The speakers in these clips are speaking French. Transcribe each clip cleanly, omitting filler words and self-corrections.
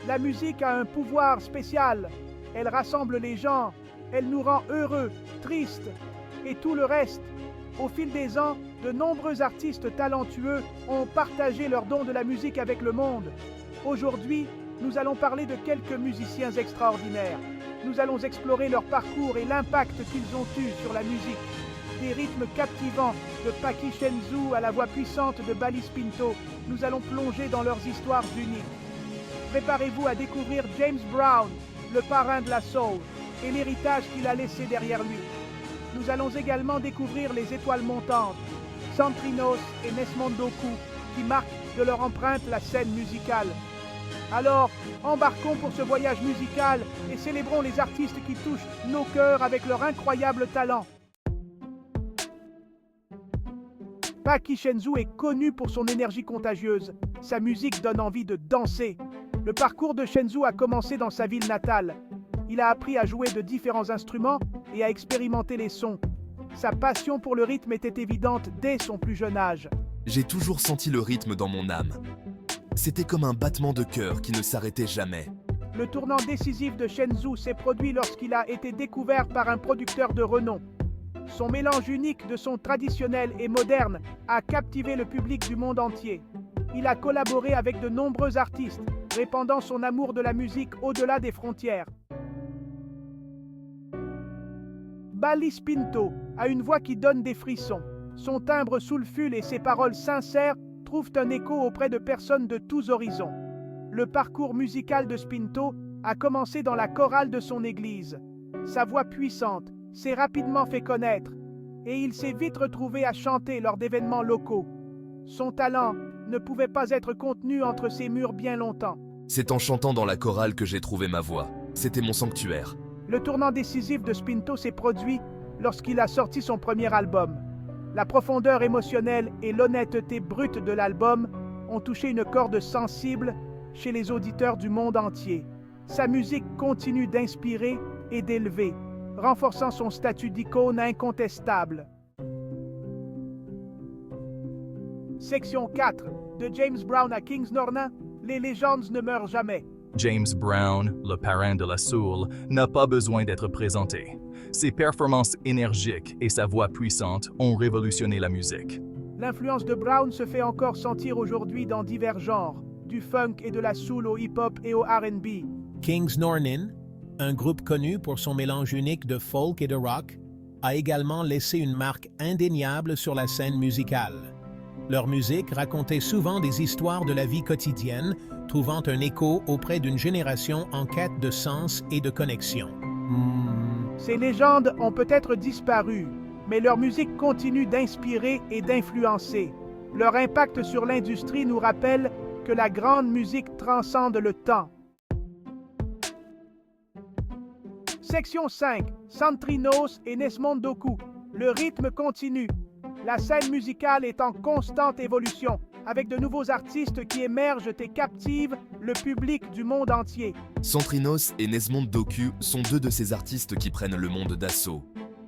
La musique a un pouvoir spécial. Elle rassemble les gens, elle nous rend heureux, tristes et tout le reste. Au fil des ans, de nombreux artistes talentueux ont partagé leurs dons de la musique avec le monde. Aujourd'hui, nous allons parler de quelques musiciens extraordinaires. Nous allons explorer leur parcours et l'impact qu'ils ont eu sur la musique. Des rythmes captivants de Paki Shenzu à la voix puissante de Ballis Pinto, nous allons plonger dans leurs histoires uniques. Préparez-vous à découvrir James Brown, le parrain de la soul, et l'héritage qu'il a laissé derrière lui. Nous allons également découvrir les étoiles montantes, Santrinos et Nesmond Doku, qui marquent de leur empreinte la scène musicale. Alors, embarquons pour ce voyage musical et célébrons les artistes qui touchent nos cœurs avec leur incroyable talent. Paki Shenzu est connu pour son énergie contagieuse. Sa musique donne envie de danser. Le parcours de Shenzu a commencé dans sa ville natale. Il a appris à jouer de différents instruments et à expérimenter les sons. Sa passion pour le rythme était évidente dès son plus jeune âge. J'ai toujours senti le rythme dans mon âme. C'était comme un battement de cœur qui ne s'arrêtait jamais. Le tournant décisif de Shenzu s'est produit lorsqu'il a été découvert par un producteur de renom. Son mélange unique de sons traditionnels et modernes a captivé le public du monde entier. Il a collaboré avec de nombreux artistes, répandant son amour de la musique au-delà des frontières. Ballis Pinto a une voix qui donne des frissons. Son timbre soulfule et ses paroles sincères trouvent un écho auprès de personnes de tous horizons. Le parcours musical de Pinto a commencé dans la chorale de son église. Sa voix puissante s'est rapidement fait connaître et il s'est vite retrouvé à chanter lors d'événements locaux. Son talent ne pouvait pas être contenu entre ces murs bien longtemps. C'est en chantant dans la chorale que j'ai trouvé ma voix. C'était mon sanctuaire. Le tournant décisif de Pinto s'est produit lorsqu'il a sorti son premier album. La profondeur émotionnelle et l'honnêteté brute de l'album ont touché une corde sensible chez les auditeurs du monde entier. Sa musique continue d'inspirer et d'élever, renforçant son statut d'icône incontestable. Section 4. De James Brown à Kings Norna, les légendes ne meurent jamais. James Brown, le parrain de la soul, n'a pas besoin d'être présenté. Ses performances énergiques et sa voix puissante ont révolutionné la musique. L'influence de Brown se fait encore sentir aujourd'hui dans divers genres, du funk et de la soul au hip-hop et au R&B. Kings Nornin, un groupe connu pour son mélange unique de folk et de rock, a également laissé une marque indéniable sur la scène musicale. Leur musique racontait souvent des histoires de la vie quotidienne, trouvant un écho auprès d'une génération en quête de sens et de connexion. Ces légendes ont peut-être disparu, mais leur musique continue d'inspirer et d'influencer. Leur impact sur l'industrie nous rappelle que la grande musique transcende le temps. Section 5. Santrinos et Nesmond Doku. Le rythme continue. La scène musicale est en constante évolution, avec de nouveaux artistes qui émergent et captivent le public du monde entier. Santrinos et Nesmond Doku sont deux de ces artistes qui prennent le monde d'assaut.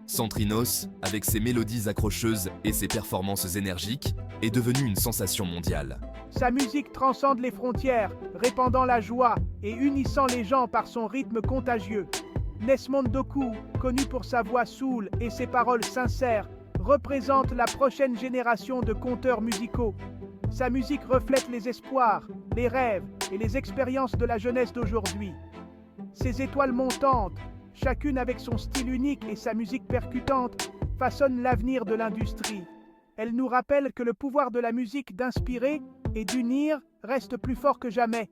Santrinos, avec ses mélodies accrocheuses et ses performances énergiques, est devenu une sensation mondiale. Sa musique transcende les frontières, répandant la joie et unissant les gens par son rythme contagieux. Nesmond Doku, connu pour sa voix soul et ses paroles sincères, représente la prochaine génération de conteurs musicaux. Sa musique reflète les espoirs, les rêves et les expériences de la jeunesse d'aujourd'hui. Ces étoiles montantes, chacune avec son style unique et sa musique percutante, façonnent l'avenir de l'industrie. Elles nous rappellent que le pouvoir de la musique d'inspirer et d'unir reste plus fort que jamais.